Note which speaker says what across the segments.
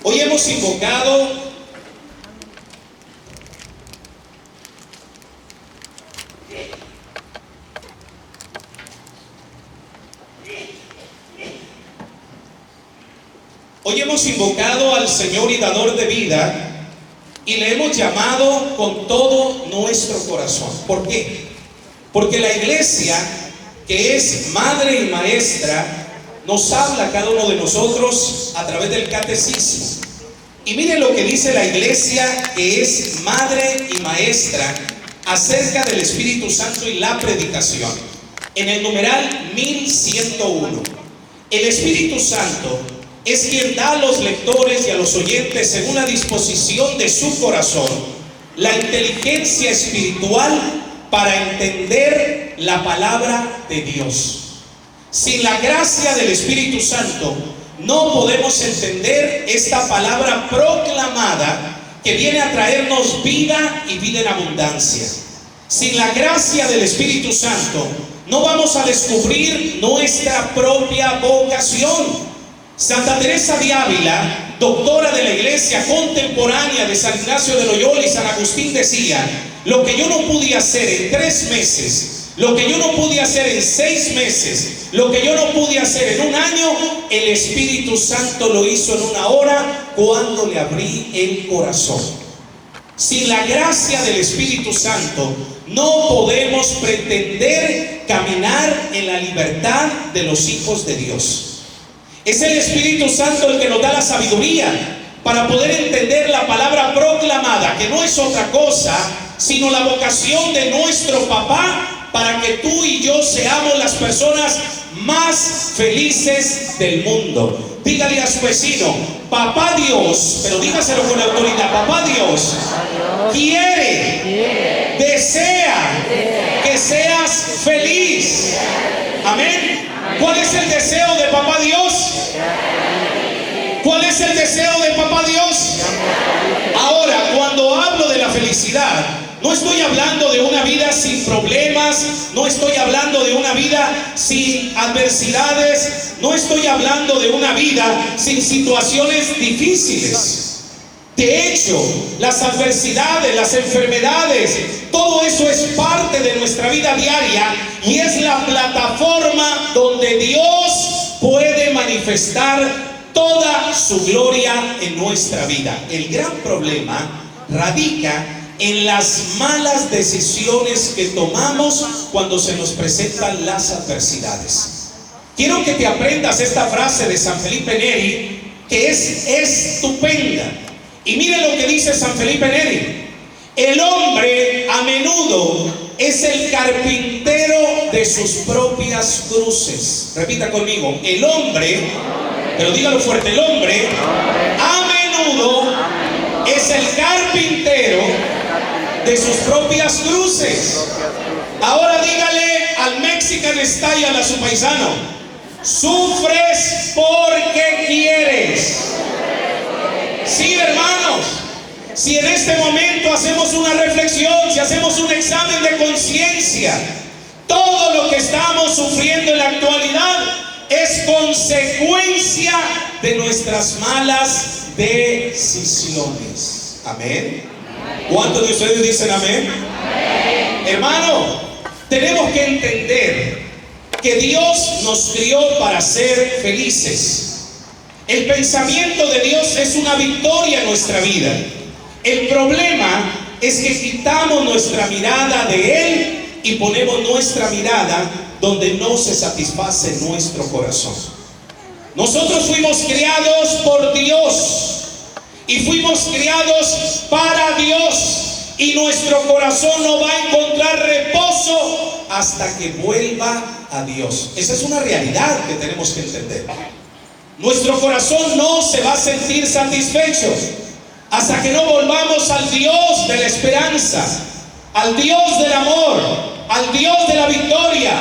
Speaker 1: Hoy hemos invocado al Señor y dador de vida, y le hemos llamado con todo nuestro corazón. ¿Por qué? Porque la iglesia, que es madre y maestra, nos habla a cada uno de nosotros a través del catecismo. Y miren lo que dice la iglesia, que es madre y maestra, acerca del Espíritu Santo y la predicación. En el numeral 1101, el Espíritu Santo es quien da a los lectores y a los oyentes, según la disposición de su corazón, la inteligencia espiritual para entender la palabra de Dios. Sin la gracia del Espíritu Santo no podemos entender esta palabra proclamada que viene a traernos vida y vida en abundancia. Sin la gracia del Espíritu Santo no vamos a descubrir nuestra propia vocación. Santa Teresa de Ávila, doctora de la iglesia contemporánea de San Ignacio de Loyola y San Agustín, decía: lo que yo no pude hacer en 3 meses, lo que yo no pude hacer en 6 meses, lo que yo no pude hacer en 1 año, el Espíritu Santo lo hizo en 1 hora cuando le abrí el corazón. Sin la gracia del Espíritu Santo no podemos pretender caminar en la libertad de los hijos de Dios. Es el Espíritu Santo el que nos da la sabiduría para poder entender la palabra proclamada, que no es otra cosa sino la vocación de nuestro papá, para que tú y yo seamos las personas más felices del mundo. Dígale a su vecino: papá Dios, pero dígaselo con autoridad, papá Dios quiere, desea que seas feliz. Amén. ¿Cuál es el deseo de papá Dios? ¿Cuál es el deseo de papá Dios? Ahora, cuando hablo de la felicidad, no estoy hablando de una vida sin problemas, no estoy hablando de una vida sin adversidades, no estoy hablando de una vida sin situaciones difíciles. De hecho, las adversidades, las enfermedades, todo eso es parte de nuestra vida diaria y es la plataforma donde Dios puede manifestar toda su gloria en nuestra vida. El gran problema radica en las malas decisiones que tomamos cuando se nos presentan las adversidades. Quiero que te aprendas esta frase de San Felipe Neri, que es estupenda. Y mire lo que dice San Felipe Neri: el hombre a menudo es el carpintero de sus propias cruces. Repita conmigo: el hombre, pero dígalo fuerte, el hombre a menudo es el carpintero de sus propias cruces. Ahora dígale al Mexican Style, a su paisano: sufres porque quieres. Sí, hermanos, si en este momento hacemos una reflexión, si hacemos un examen de conciencia, todo lo que estamos sufriendo en la actualidad es consecuencia de nuestras malas decisiones. Amén. ¿Cuántos de ustedes dicen amén? Amén. Hermano, tenemos que entender que Dios nos crió para ser felices. El pensamiento de Dios es una victoria en nuestra vida. El problema es que quitamos nuestra mirada de Él y ponemos nuestra mirada donde no se satisface nuestro corazón. Nosotros fuimos criados por Dios y fuimos criados para Dios, y nuestro corazón no va a encontrar reposo hasta que vuelva a Dios. Esa es una realidad que tenemos que entender. Nuestro corazón no se va a sentir satisfecho hasta que no volvamos al Dios de la esperanza, al Dios del amor, al Dios de la victoria,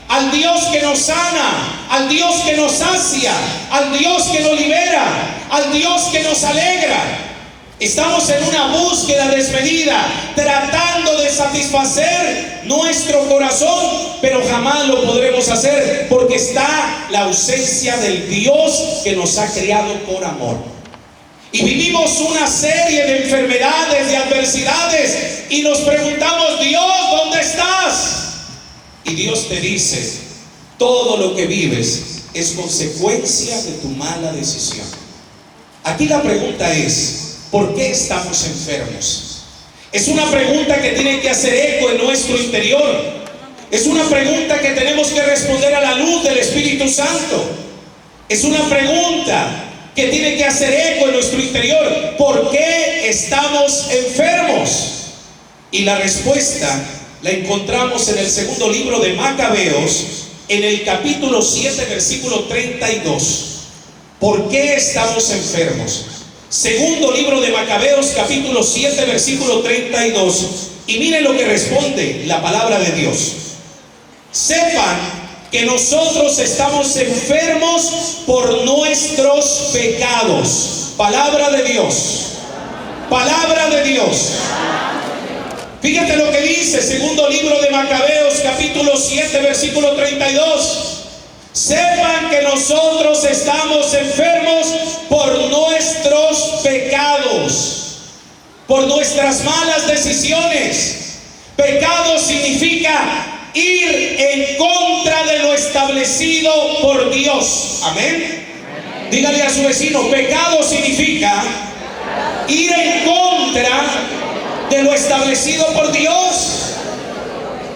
Speaker 1: al Dios que nos sana, al Dios que nos sacia, al Dios que nos libera, al Dios que nos alegra. Estamos en una búsqueda desmedida, tratando de satisfacer nuestro corazón, pero jamás lo podremos hacer porque está la ausencia del Dios que nos ha creado por amor. Y vivimos una serie de enfermedades, de adversidades, y nos preguntamos: Dios, ¿dónde estás? Y Dios te dice: todo lo que vives es consecuencia de tu mala decisión. Aquí la pregunta es: ¿por qué estamos enfermos? Es una pregunta que tiene que hacer eco en nuestro interior. Es una pregunta que tenemos que responder a la luz del Espíritu Santo. Es una pregunta que tiene que hacer eco en nuestro interior. ¿Por qué estamos enfermos? Y la respuesta la encontramos en el segundo libro de Macabeos, en el capítulo 7, versículo 32. ¿Por qué estamos enfermos? Segundo libro de Macabeos, capítulo 7, versículo 32. Y miren lo que responde la palabra de Dios. Sepan que nosotros estamos enfermos por nuestros pecados. Palabra de Dios. Palabra de Dios. Fíjate lo que dice segundo libro de Macabeos, capítulo 7, versículo 32. Sepan que nosotros estamos enfermos por nuestros pecados, por nuestras malas decisiones. Pecado significa ir en contra de lo establecido por Dios. Amén. Dígale a su vecino: pecado significa ir en contra de lo establecido por Dios.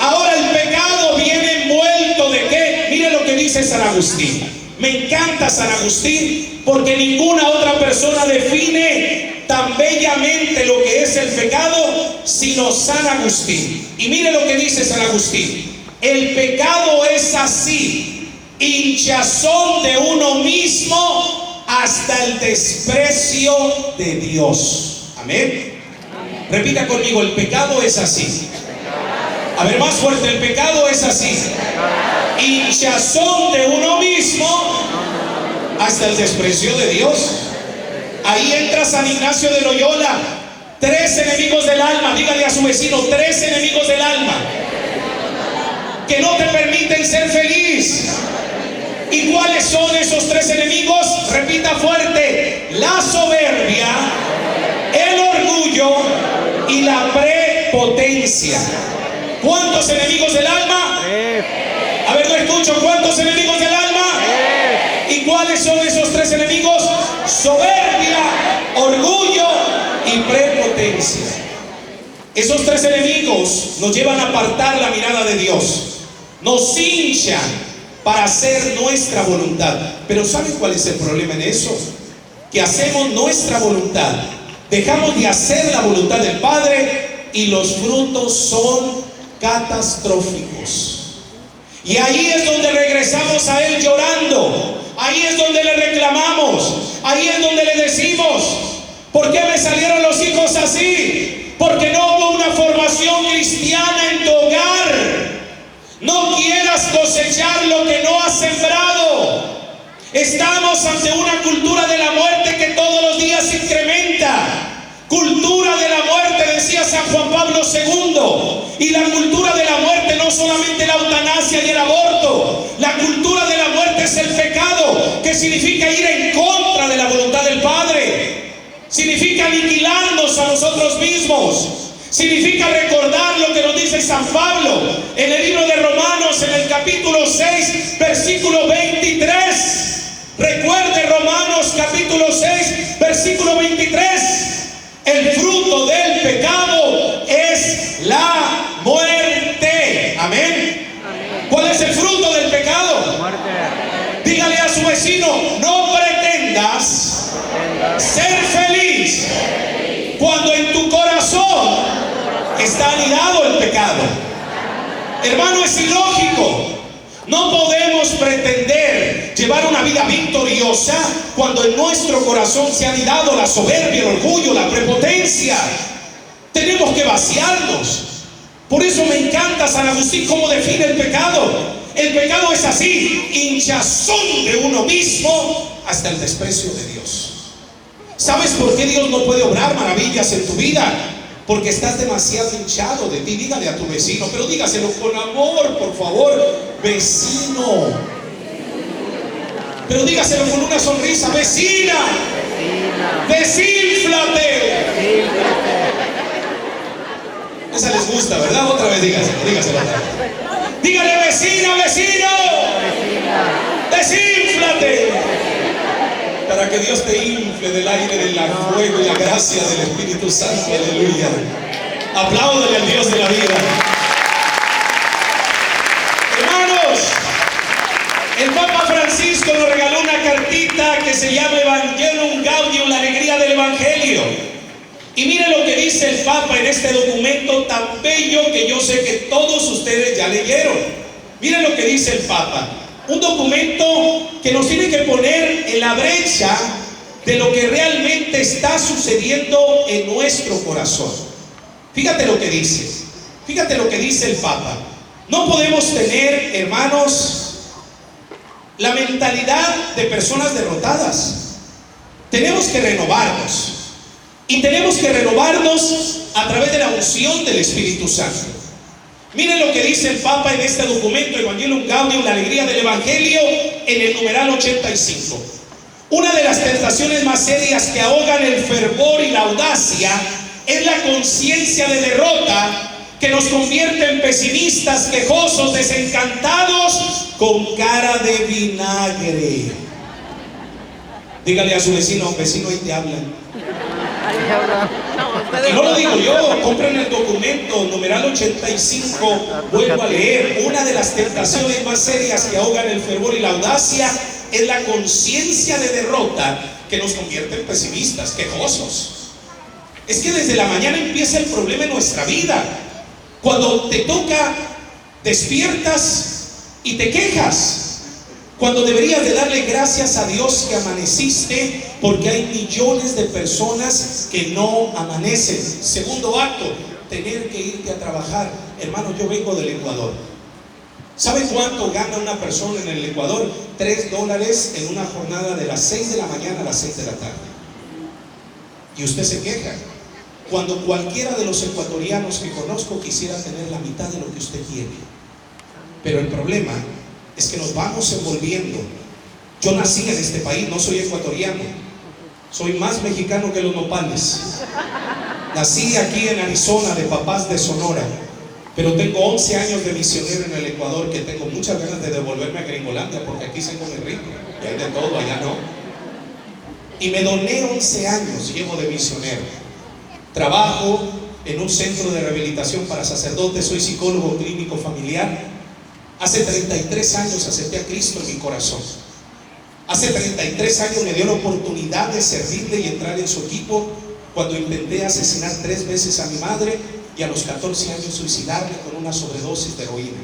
Speaker 1: Ahora, el pecado viene envuelto ¿de qué? Mire lo que dice San Agustín. Me encanta San Agustín, porque ninguna otra persona define tan bellamente lo que es el pecado sino San Agustín. Y mire lo que dice San Agustín: el pecado es así, hinchazón de uno mismo hasta el desprecio de Dios. Amén. Repita conmigo: el pecado es así. A ver, más fuerte: el pecado es así, hinchazón de uno mismo hasta el desprecio de Dios. Ahí entra San Ignacio de Loyola. 3 enemigos del alma. Dígale a su vecino: 3 enemigos del alma que no te permiten ser feliz. ¿Y cuáles son esos 3 enemigos? Repita fuerte: la soberbia, el orgullo y la prepotencia. ¿Cuántos enemigos del alma? A ver, no escucho. ¿Cuántos enemigos del alma? ¿Y cuáles son esos 3 enemigos? Soberbia, orgullo y prepotencia. Esos 3 enemigos nos llevan a apartar la mirada de Dios. Nos hinchan para hacer nuestra voluntad. Pero ¿saben cuál es el problema en eso? Que hacemos nuestra voluntad, dejamos de hacer la voluntad del Padre, y los frutos son catastróficos. Y ahí es donde regresamos a Él llorando. Ahí es donde le reclamamos. Ahí es donde le decimos: ¿por qué me salieron los hijos así? Porque no hubo una formación cristiana en tu hogar. No quieras cosechar lo que no has sembrado. Estamos ante una cultura de la muerte que todos los días se incrementa. Cultura de la muerte, decía San Juan Pablo II. Y la cultura de la muerte no solamente la eutanasia y el aborto. La cultura de la muerte es el pecado, que significa ir en contra de la voluntad del Padre. Significa aniquilarnos a nosotros mismos. Significa recordar lo que nos dice San Pablo en el libro de Romanos, en el capítulo 6, versículo 23. Recuerde Romanos capítulo 6, versículo 23. El fruto del pecado es la muerte. Amén. ¿Cuál es el fruto del pecado? Muerte. Dígale a su vecino: no pretendas ser feliz cuando en tu corazón está anidado el pecado. Hermano, es ilógico. No podemos pretender llevar una vida victoriosa cuando en nuestro corazón se ha anidado la soberbia, el orgullo, la prepotencia. Tenemos que vaciarnos. Por eso me encanta San Agustín cómo define el pecado. El pecado es así: hinchazón de uno mismo hasta el desprecio de Dios. ¿Sabes por qué Dios no puede obrar maravillas en tu vida? Porque estás demasiado hinchado de ti. Dígale a tu vecino, pero dígaselo con amor, por favor: vecino. Pero dígaselo con una sonrisa: vecina, vecino. vecina, vecino, desínflate. Para que Dios te infle del aire, del fuego y la gracia del Espíritu Santo. Aleluya. Apláudele al Dios de la vida. Hermanos, el Papa Francisco nos regaló una cartita que se llama Evangelium Gaudium, la alegría del Evangelio. Y miren lo que dice el Papa en este documento tan bello que yo sé que todos ustedes ya leyeron. Miren lo que dice el Papa. Un documento que nos tiene que poner en la brecha de lo que realmente está sucediendo en nuestro corazón. Fíjate lo que dice. Fíjate lo que dice el Papa. No podemos tener, hermanos, la mentalidad de personas derrotadas. Tenemos que renovarnos. Y tenemos que renovarnos a través de la unción del Espíritu Santo. Miren lo que dice el Papa en este documento, Evangelium Gaudium, la alegría del Evangelio, en el numeral 85. Una de las tentaciones más serias que ahogan el fervor y la audacia es la conciencia de derrota, que nos convierte en pesimistas, quejosos, desencantados, con cara de vinagre. Dígale a su vecino, vecino, ahí te hablan. Y no lo digo yo, compren el documento, numeral 85, vuelvo a leer. Una de las tentaciones más serias que ahogan el fervor y la audacia es la conciencia de derrota, que nos convierte en pesimistas, quejosos. Es que desde la mañana empieza el problema en nuestra vida. Cuando te toca, despiertas y te quejas, cuando deberías de darle gracias a Dios que amaneciste, porque hay millones de personas que no amanecen. Segundo acto, tener que irte a trabajar. Hermano, yo vengo del Ecuador. ¿Sabe cuánto gana una persona en el Ecuador? $3 en una jornada de las 6 de la mañana a las 6 de la tarde. Y usted se queja, cuando cualquiera de los ecuatorianos que conozco quisiera tener la mitad de lo que usted tiene. Pero el problema es que nos vamos envolviendo. Yo nací en este país, no soy ecuatoriano, soy más mexicano que los nopales. Nací aquí en Arizona, de papás de Sonora, pero tengo 11 años de misionero en el Ecuador, que tengo muchas ganas de devolverme a Gringolandia, porque aquí se come rico y hay de todo, allá no. Y me doné 11 años, llevo de misionero. Trabajo en un centro de rehabilitación para sacerdotes, soy psicólogo clínico familiar. Hace 33 años acepté a Cristo en mi corazón. Hace 33 años me dio la oportunidad de servirle y entrar en su equipo, cuando intenté asesinar 3 veces a mi madre y a los 14 años suicidarme con una sobredosis de heroína.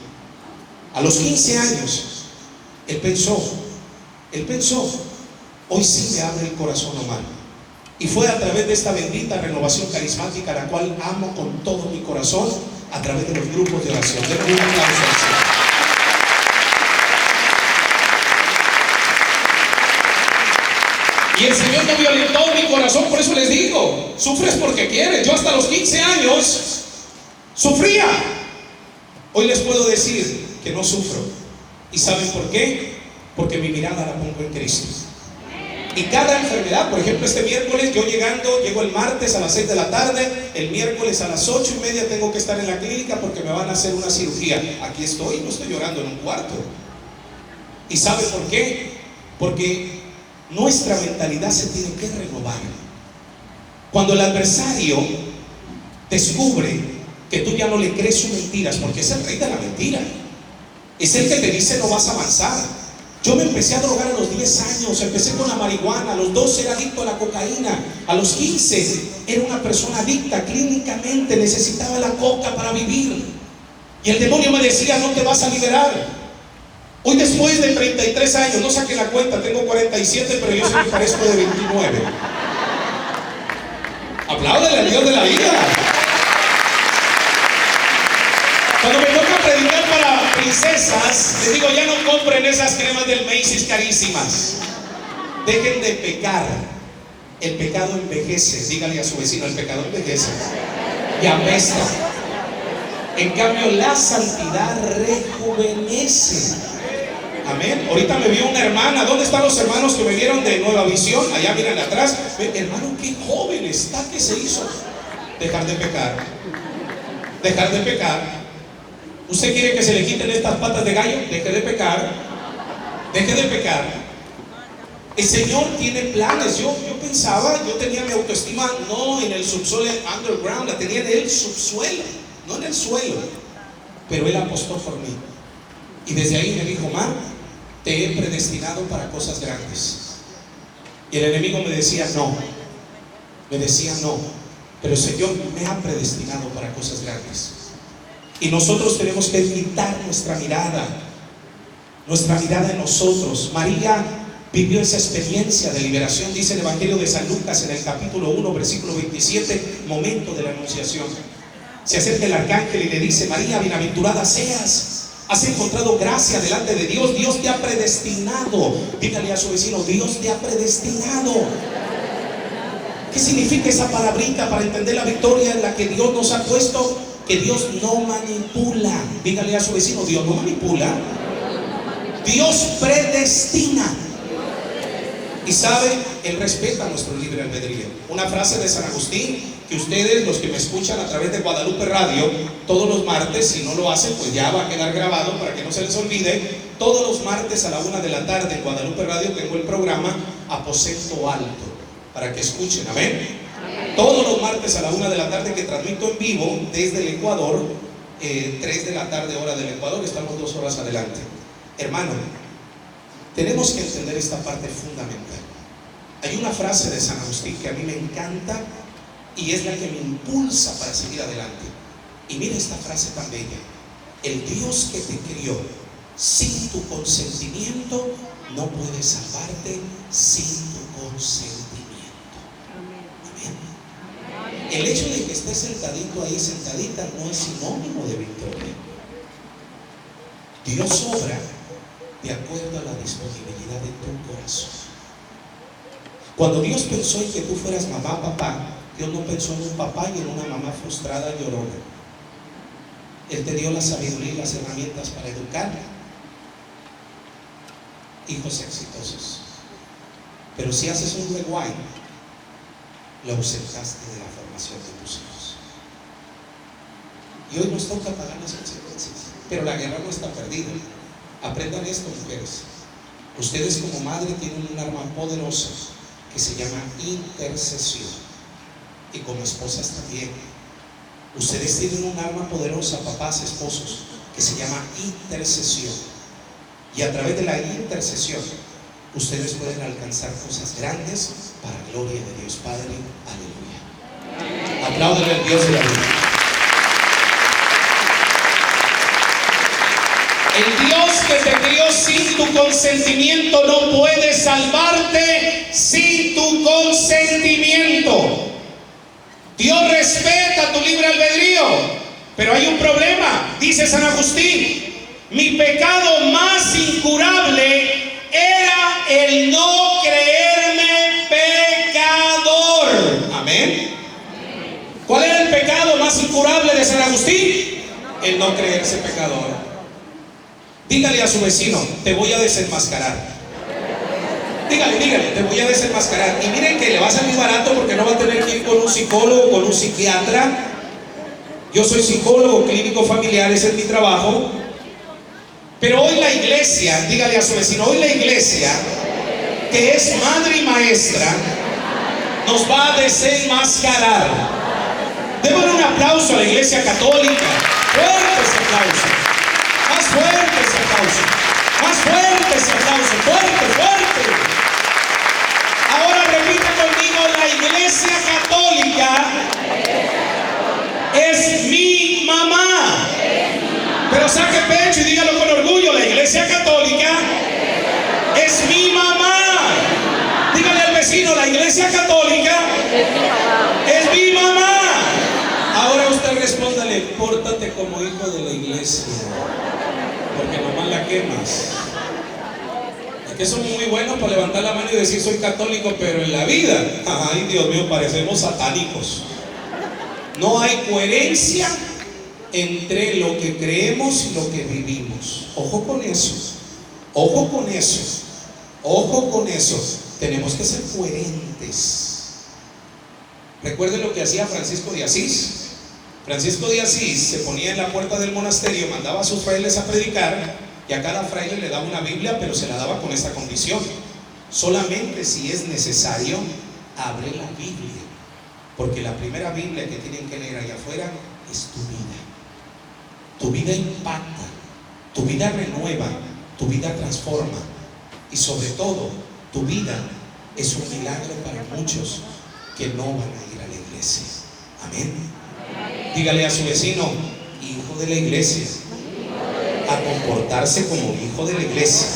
Speaker 1: A los 15 años, él pensó, hoy sí me abre el corazón, Omar. Y fue a través de esta bendita renovación carismática, la cual amo con todo mi corazón, a través de los grupos de oración. Denle un aplauso al Señor. Y el Señor no violentó mi corazón, por eso les digo, sufres porque quieres. Yo hasta los 15 años sufría. Hoy les puedo decir que no sufro. ¿Y saben por qué? Porque mi mirada la pongo en Cristo. Y cada enfermedad, por ejemplo, este miércoles yo llego el martes a las 6 de la tarde, el miércoles a las 8:30 tengo que estar en la clínica porque me van a hacer una cirugía. Aquí estoy, no estoy llorando en un cuarto. ¿Y sabe por qué? Porque nuestra mentalidad se tiene que renovar. Cuando el adversario descubre que tú ya no le crees sus mentiras, porque es el rey de la mentira, es el que te dice no vas a avanzar. Yo me empecé a drogar a los 10 años, empecé con la marihuana, a los 12 era adicto a la cocaína, a los 15 era una persona adicta clínicamente, necesitaba la coca para vivir. Y el demonio me decía, no te vas a liberar. Hoy, después de 33 años, no saqué la cuenta, tengo 47, pero yo soy parezco de 29. Apláudele al Dios de la vida. Cuando me toca predicar para princesas, les digo, ya no compren esas cremas del Macy's carísimas. Dejen de pecar. El pecado envejece. Dígale a su vecino, el pecado envejece y apesta. En cambio, la santidad rejuvenece. Amén. Ahorita me vio una hermana. ¿Dónde están los hermanos que me vieron de Nueva Visión? Allá miren atrás. Hermano, qué joven está, que se hizo. Dejar de pecar. Dejar de pecar. ¿Usted quiere que se le quiten estas patas de gallo? Deje de pecar. Deje de pecar. El Señor tiene planes. Yo pensaba, yo tenía mi autoestima no en el subsuelo, underground, la tenía en el subsuelo, no en el suelo. Pero Él apostó por mí. Y desde ahí me dijo: Mar, te he predestinado para cosas grandes. Y el enemigo me decía no. Me decía no. Pero el Señor me ha predestinado para cosas grandes. Y nosotros tenemos que quitar nuestra mirada en nosotros. María vivió esa experiencia de liberación. Dice el Evangelio de San Lucas en el capítulo 1, versículo 27, momento de la anunciación. Se acerca el arcángel y le dice: María, bienaventurada seas, has encontrado gracia delante de Dios. Dios te ha predestinado. Dígale a su vecino: Dios te ha predestinado. ¿Qué significa esa palabrita para entender la victoria en la que Dios nos ha puesto? Que Dios no manipula. Dígale a su vecino: Dios no manipula, Dios predestina. Y sabe, Él respeta nuestro libre albedrío. Una frase de San Agustín que ustedes, los que me escuchan a través de Guadalupe Radio todos los martes, si no lo hacen, pues ya va a quedar grabado para que no se les olvide. Todos los martes a la 1 de la tarde en Guadalupe Radio tengo el programa Aposento Alto, para que escuchen. Amén. Todos los martes a la 1 de la tarde, que transmito en vivo desde el Ecuador, 3 de la tarde hora del Ecuador. Estamos 2 horas adelante. Hermano, tenemos que entender esta parte fundamental. Hay una frase de San Agustín que a mí me encanta y es la que me impulsa para seguir adelante. Y mira esta frase tan bella: el Dios que te crió sin tu consentimiento no puede salvarte sin tu consentimiento. Amén. El hecho de que estés sentadito ahí, sentadita, no es sinónimo de victoria. Dios obra de acuerdo a la disponibilidad de tu corazón. Cuando Dios pensó en que tú fueras mamá, papá, Dios no pensó en un papá y en una mamá frustrada, llorona. Él te dio la sabiduría y las herramientas para educar hijos exitosos. Pero si haces un rewind, lo ausentaste de la formación de tus hijos. Y hoy nos toca pagar las consecuencias. Pero la guerra no está perdida. Aprendan esto, mujeres. Ustedes como madre tienen un arma poderosa que se llama intercesión. Y como esposas también. Ustedes tienen un arma poderosa, papás, esposos, que se llama intercesión. Y a través de la intercesión, ustedes pueden alcanzar cosas grandes para gloria de Dios Padre. Aleluya. Apláudale al Dios de la vida. El Dios que te crió sin tu consentimiento no puede salvarte sin tu consentimiento. Dios respeta tu libre albedrío, pero hay un problema. Dice San Agustín: mi pecado más incurable era el no creerme pecador. Amén. ¿Cuál era el pecado más incurable de San Agustín? El no creerse pecador. Dígale a su vecino: te voy a desenmascarar. Dígale, te voy a desenmascarar. Y miren que le va a salir barato, porque no va a tener que ir con un psicólogo, con un psiquiatra. Yo soy psicólogo clínico familiar, ese es mi trabajo. Pero hoy la iglesia, dígale a su vecino, hoy la iglesia, que es madre y maestra, nos va a desenmascarar. Démosle un aplauso a la iglesia católica. Fuerte ese aplauso. Más fuerte ese aplauso. Más fuerte ese aplauso. Fuerte, fuerte. Ahora repita conmigo: la iglesia católica es mi mamá. Pero saque pecho y dígalo con orgullo: la iglesia católica es mi mamá. Dígale al vecino: la iglesia católica es mi mamá. Ahora usted respóndale: pórtate como hijo de la iglesia, porque nomás la quemas. Es que somos muy buenos para levantar la mano y decir soy católico, pero en la vida, ay Dios mío, parecemos satánicos. No hay coherencia entre lo que creemos y lo que vivimos. Ojo con eso. Ojo con eso. Ojo con eso. Tenemos que ser coherentes. Recuerden lo que hacía Francisco de Asís. Francisco de Asís se ponía en la puerta del monasterio, mandaba a sus frailes a predicar, y a cada fraile le daba una Biblia, pero se la daba con esta condición: solamente si es necesario, abre la Biblia, porque la primera Biblia que tienen que leer allá afuera es tu vida. Tu vida impacta, tu vida renueva, tu vida transforma, y sobre todo, tu vida es un milagro para muchos que no van a ir a la iglesia. Amén. Dígale a su vecino: hijo de la iglesia, a comportarse como hijo de la iglesia.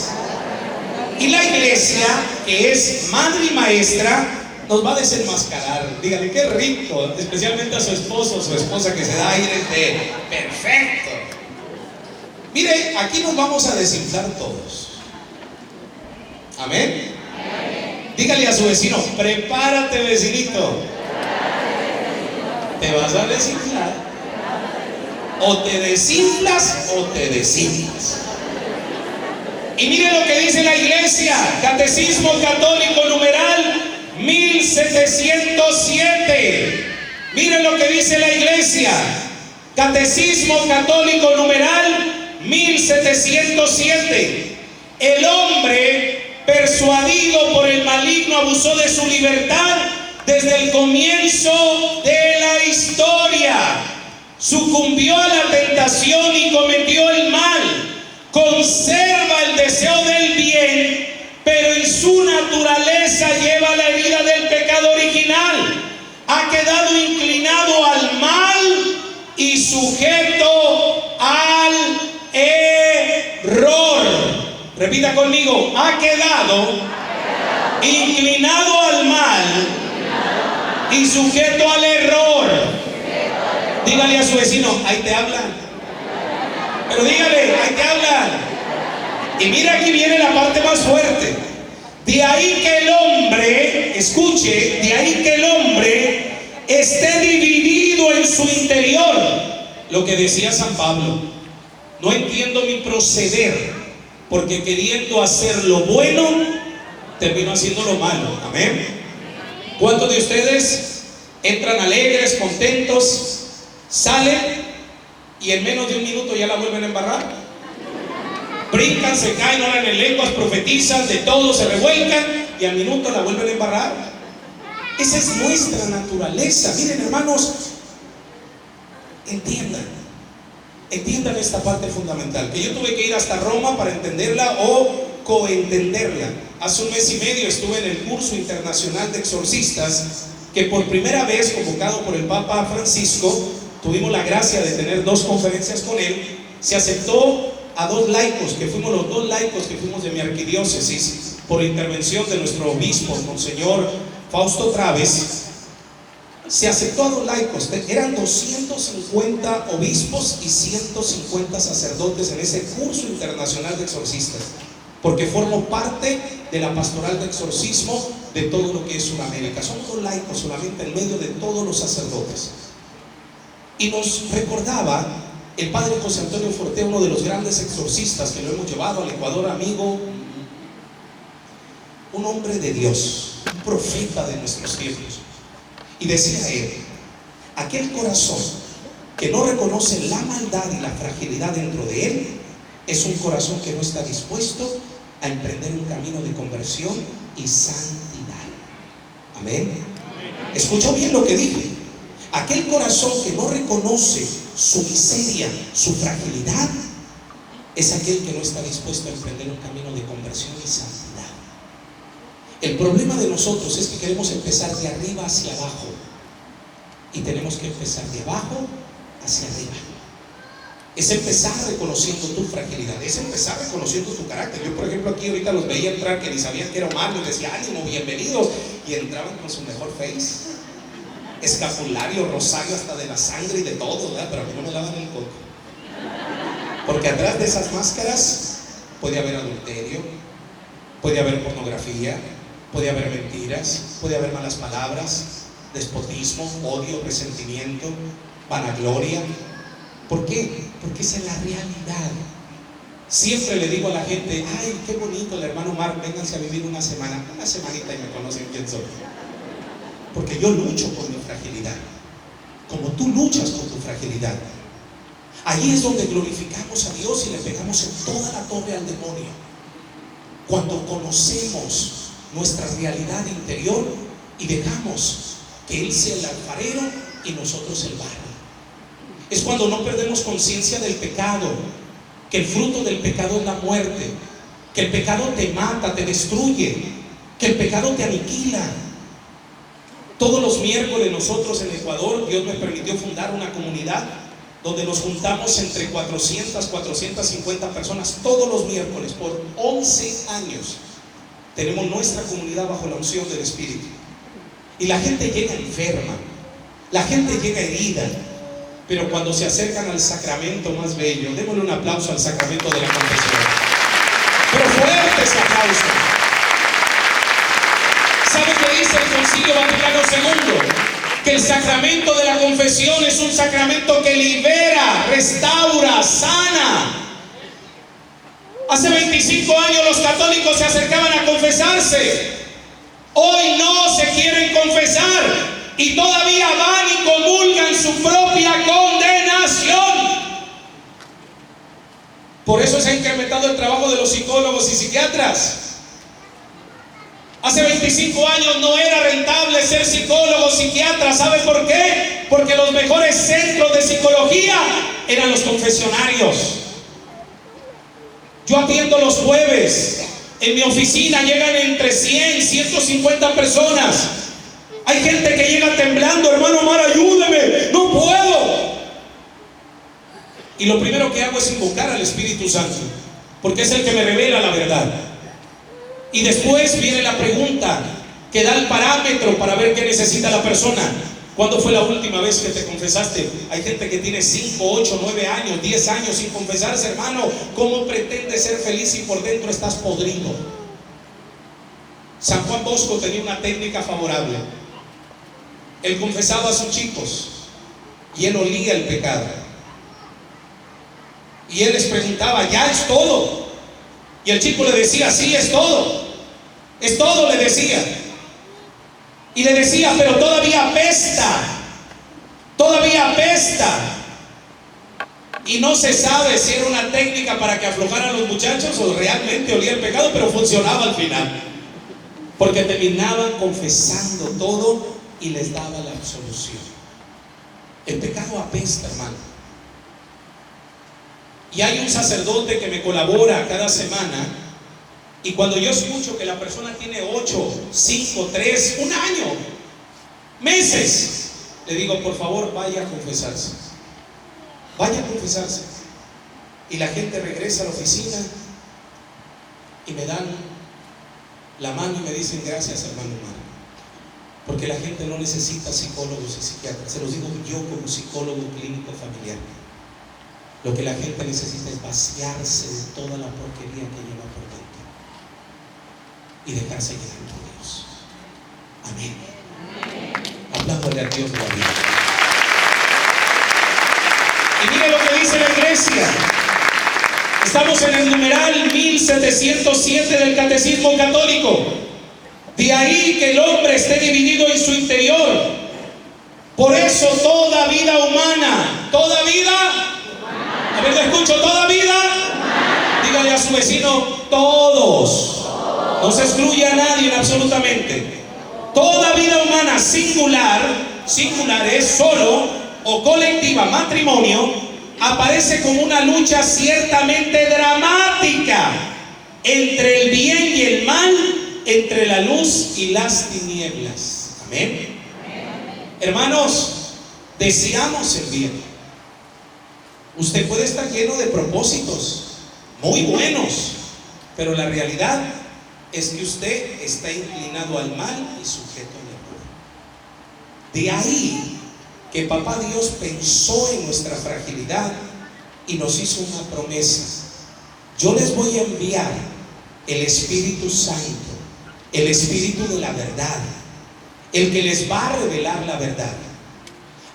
Speaker 1: Y la iglesia, que es madre y maestra, nos va a desenmascarar. Dígale: qué rico, especialmente a su esposo o su esposa, que se da aires de perfecto. Mire, aquí nos vamos a desinflar todos. Amén. Dígale a su vecino: prepárate, vecinito. Te vas a desinflar. O te desinflas o te desinflas. Y mire lo que dice la iglesia: Catecismo Católico numeral 1707. Miren lo que dice la iglesia: Catecismo Católico numeral 1707. El hombre, persuadido por el maligno, abusó de su libertad desde el comienzo de la historia. Sucumbió a la tentación y cometió el mal. Conserva el deseo del bien, pero en su naturaleza lleva la herida del pecado original. Ha quedado inclinado al mal y sujeto al error. Repita conmigo: ha quedado inclinado al mal y sujeto al error. Dígale a su vecino: ahí te hablan. Pero dígale: ahí te hablan. Y mira, aquí viene la parte más fuerte. De ahí que el hombre, escuche, de ahí que el hombre esté dividido en su interior. Lo que decía San Pablo: no entiendo mi proceder, porque queriendo hacer lo bueno, termino haciendo lo malo. Amén. ¿Cuántos de ustedes entran alegres, contentos, salen y en menos de un minuto ya la vuelven a embarrar? Brincan, se caen, oran en lenguas, profetizan, de todo, se revuelcan y al minuto la vuelven a embarrar. Esa es nuestra naturaleza. Miren, hermanos, entiendan esta parte fundamental, que yo tuve que ir hasta Roma para entenderla o coentenderla. Hace un mes y medio estuve en el curso internacional de exorcistas, que por primera vez, convocado por el Papa Francisco, tuvimos la gracia de tener 2 conferencias con él. Se aceptó a 2 laicos, que fuimos los 2 laicos que fuimos de mi arquidiócesis, por intervención de nuestro obispo, Monseñor Fausto Traves. Se aceptó a 2 laicos. Eran 250 obispos y 150 sacerdotes en ese curso internacional de exorcistas, porque formo parte de la pastoral de exorcismo de todo lo que es Sudamérica. Somos 2 laicos solamente en medio de todos los sacerdotes. Y nos recordaba el padre José Antonio Fortea, uno de los grandes exorcistas que lo hemos llevado al Ecuador, amigo, un hombre de Dios, un profeta de nuestros tiempos. Y decía él: aquel corazón que no reconoce la maldad y la fragilidad dentro de él es un corazón que no está dispuesto a emprender un camino de conversión y santidad. Amén. ¿Escuchó bien lo que dije? Aquel corazón que no reconoce su miseria, su fragilidad, es aquel que no está dispuesto a emprender un camino de conversión y santidad. El problema de nosotros es que queremos empezar de arriba hacia abajo, y tenemos que empezar de abajo hacia arriba. Es empezar reconociendo tu fragilidad, es empezar reconociendo tu carácter. Yo, por ejemplo, aquí ahorita los veía entrar que ni sabían que era Omar, les decía: ánimo, bienvenidos, y entraban con su mejor face, escapulario, rosario hasta de la sangre y de todo, ¿verdad? Pero a mí no me lavan el coco, porque atrás de esas máscaras puede haber adulterio, puede haber pornografía, puede haber mentiras, puede haber malas palabras, despotismo, odio, resentimiento, vanagloria. ¿Por qué? Porque esa es la realidad. Siempre le digo a la gente: ay, qué bonito el hermano Omar, vénganse a vivir una semanita y me conocen quién soy. Porque yo lucho por mi fragilidad. como tú luchas con tu fragilidad. Ahí es donde glorificamos a Dios y le pegamos en toda la torre al demonio. Cuando conocemos nuestra realidad interior y dejamos que Él sea el alfarero y nosotros el barro. Es cuando no perdemos conciencia del pecado, que el fruto del pecado es la muerte, que el pecado te mata, te destruye, que el pecado te aniquila. Todos los miércoles nosotros en Ecuador, Dios me permitió fundar una comunidad donde nos juntamos entre 400, 450 personas todos los miércoles por 11 años. Tenemos nuestra comunidad bajo la unción del Espíritu. Y la gente llega enferma, la gente llega herida, pero cuando se acercan al sacramento más bello, démosle un aplauso al sacramento de la confesión. Pero fuerte ese aplauso. ¿Sabe qué dice el Concilio Vaticano II? Que el sacramento de la confesión es un sacramento que libera, restaura, sana. Hace 25 años los católicos se acercaban a confesarse. Hoy no se quieren confesar y todavía van y comulgan su propia condenación. Por eso se ha incrementado el trabajo de los psicólogos y psiquiatras. Hace 25 años no era rentable ser psicólogo o psiquiatra. ¿Sabe por qué? Porque los mejores centros de psicología eran los confesionarios. Yo atiendo los jueves. En mi oficina llegan entre 100 y 150 personas. Hay gente que llega temblando: hermano Omar, ayúdeme, no puedo. Y lo primero que hago es invocar al Espíritu Santo, porque es el que me revela la verdad. Y después viene la pregunta que da el parámetro para ver qué necesita la persona. ¿Cuándo fue la última vez que te confesaste? Hay gente que tiene 5, 8, 9 años, 10 años sin confesarse. Hermano, ¿cómo pretendes ser feliz si por dentro estás podrido? San Juan Bosco tenía una técnica favorable. Él confesaba a sus chicos y él olía el pecado. Y él les preguntaba: ¿ya es todo? Y el chico le decía: sí, es todo. Es todo, le decía. Y le decía: pero todavía apesta. Todavía apesta. Y no se sabe si era una técnica para que aflojaran los muchachos o realmente olía el pecado, pero funcionaba al final. Porque terminaban confesando todo y les daba la absolución. El pecado apesta, hermano. Y hay un sacerdote que me colabora cada semana, y cuando yo escucho que la persona tiene 8, 5, 3, un año, meses, le digo: por favor, vaya a confesarse. Vaya a confesarse. Y la gente regresa a la oficina y me dan la mano y me dicen: gracias, hermano Omar. Porque la gente no necesita psicólogos y psiquiatras. Se los digo yo como psicólogo clínico familiar. Lo que la gente necesita es vaciarse de toda la porquería que lleva por dentro y dejarse llenar por Dios. Amén. Apláudale a Dios de la vida. Y mire lo que dice la iglesia. Estamos en el numeral 1707 del Catecismo Católico. De ahí que el hombre esté dividido en su interior. Por eso toda vida humana, toda vida, a ver, le escucho, toda vida, dígale a su vecino: todos. No se excluye a nadie absolutamente. Toda vida humana, singular es solo o colectiva, matrimonio, aparece como una lucha ciertamente dramática entre el bien y el mal, entre la luz y las tinieblas. Amén. Hermanos, deseamos el bien. Usted puede estar lleno de propósitos muy buenos, pero la realidad es que usted está inclinado al mal y sujeto al error. De ahí que Papá Dios pensó en nuestra fragilidad y nos hizo una promesa: yo les voy a enviar el Espíritu Santo, el Espíritu de la verdad, el que les va a revelar la verdad.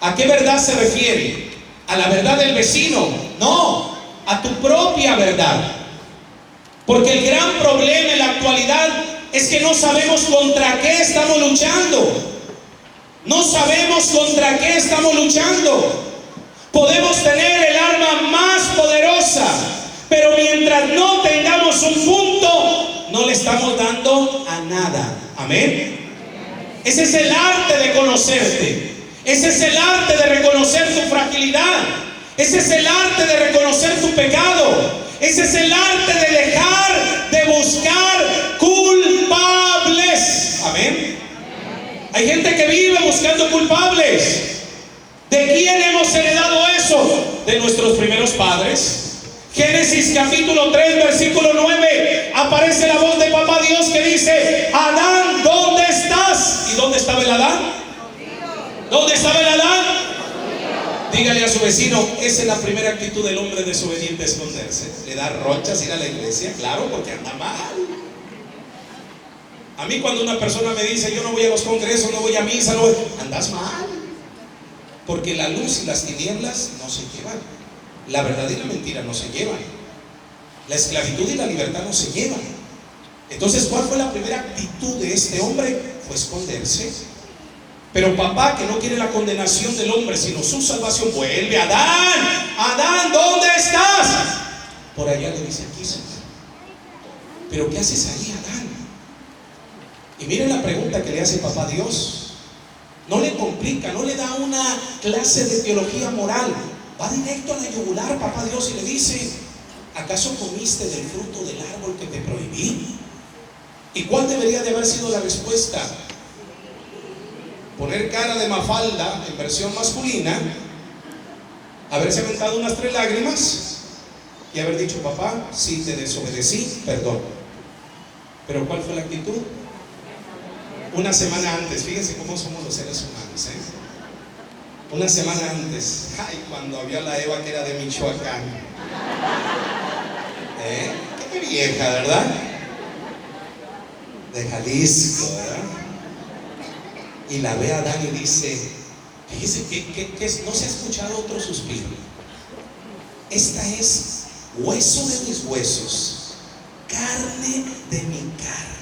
Speaker 1: ¿A qué verdad se refiere? ¿A la verdad del vecino? No, a tu propia verdad. Porque el gran problema en la actualidad es que no sabemos contra qué estamos luchando. No sabemos contra qué estamos luchando. Podemos tener el arma más poderosa, pero mientras no tengamos un punto, no le estamos dando a nada. Amén. Ese es el arte de conocerte. Ese es el arte de reconocer tu fragilidad. Ese es el arte de reconocer tu pecado. Ese es el arte de dejar de buscar culpables. Amén. Hay gente que vive buscando culpables. ¿De quién hemos heredado eso? De nuestros primeros padres. Génesis capítulo 3 versículo 9, aparece la voz de papá Dios que dice: Adán, ¿dónde estás? ¿Y dónde estaba el Adán? ¿Dónde estaba el Adán? Dígale a su vecino: esa es la primera actitud del hombre desobediente, esconderse. Le da rochas ir a la iglesia, claro, porque anda mal. A mí cuando una persona me dice: yo no voy a los congresos, no voy a misa, no voy, andas mal. Porque la luz y las tinieblas no se llevan. La verdad y la mentira no se llevan. La esclavitud y la libertad no se llevan. Entonces, ¿cuál fue la primera actitud de este hombre? Fue esconderse. Pero papá, que no quiere la condenación del hombre, sino su salvación, vuelve: Adán, Adán, ¿dónde estás? Por allá le dice: aquí, Señor. ¿Pero qué haces ahí, Adán? Y miren la pregunta que le hace papá Dios. No le complica, no le da una clase de teología moral. Va directo a la yugular papá Dios y le dice: ¿acaso comiste del fruto del árbol que te prohibí? ¿Y cuál debería de haber sido la respuesta? Poner cara de Mafalda en versión masculina, haberse aventado unas 3 lágrimas y haber dicho: papá, sí te desobedecí, perdón. Pero ¿cuál fue la actitud? Una semana antes, fíjense cómo somos los seres humanos, Una semana antes, ay, cuando había la Eva que era de Michoacán, qué vieja, ¿verdad? De Jalisco, ¿verdad? Y la ve a Adán y dice: fíjese que no se ha escuchado otro suspiro. Esta es hueso de mis huesos, carne de mi carne.